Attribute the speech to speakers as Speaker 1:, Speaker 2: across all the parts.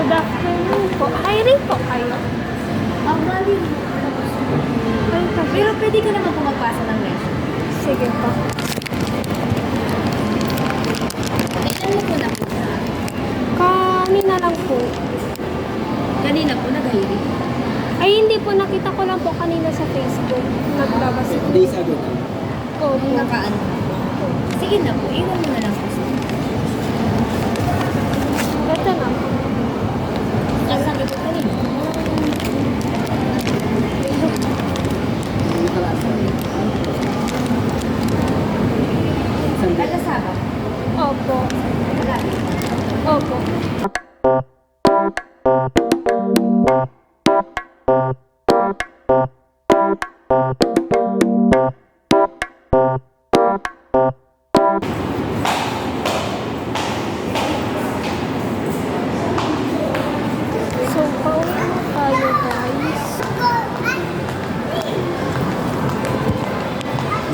Speaker 1: Good afternoon po. Hiring po kayo.
Speaker 2: Actually, pero pwede ka naman po magpasa ng resume.
Speaker 1: Sige po.
Speaker 2: Kailan mo po na po
Speaker 1: Kanina lang po.
Speaker 2: Kanina po nag-hiring.
Speaker 1: Ay, hindi po. Nakita ko lang po kanina sa Facebook. Naglabas po.
Speaker 3: Days ago na.
Speaker 1: Opo.
Speaker 2: Kung nakaano. Sige na po, iwan mo na lang po.
Speaker 1: Ito na.
Speaker 2: Sasabi ko pa rin.
Speaker 3: Hindi pala sa Sunday.
Speaker 2: Taga-Sabang.
Speaker 1: Opo.
Speaker 2: Malapit.
Speaker 1: Opo. So, pauwi na tayo, guys.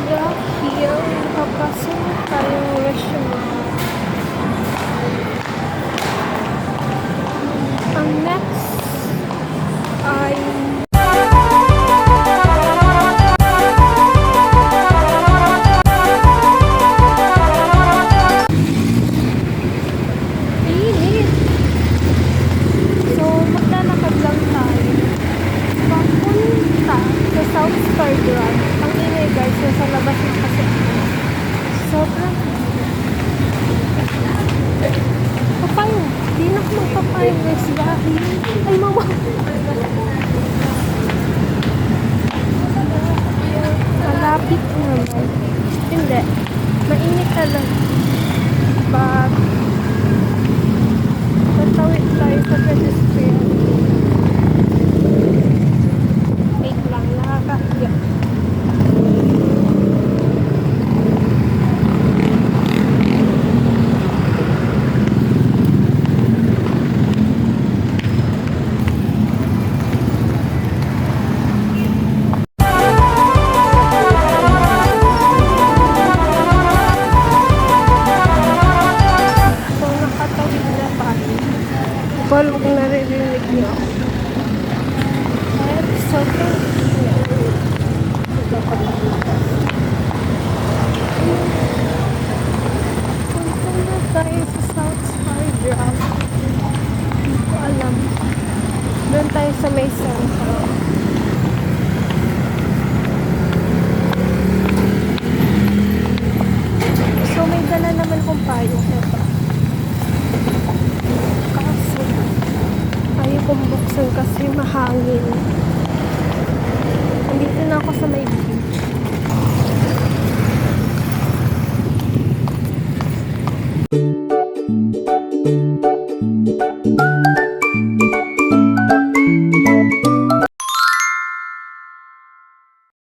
Speaker 1: Dahil papasok na tayong restaurant. Ang next ay init. So, maglalakad lang tayo. Papunta sa South Star Drive. Ang ingay guys, nasa labas na kasi. Sobrang papayong. Di na ako magpapayong guys dahil ay mama. Malapit naman. Hindi. Mainit talaga. But tatawid tayo sa pedestrian. Wait lang, nakakahiya. So, nakatawid na tayo. Paano kung naririnig niyo ako? Sobrang punta na tayo sa South Star Drive. Hindi ko alam. Doon tayo sa may central. So may dala naman kong payong ito. Kaso ayaw kong buksan kasi mahangin. Nandito na ako sa may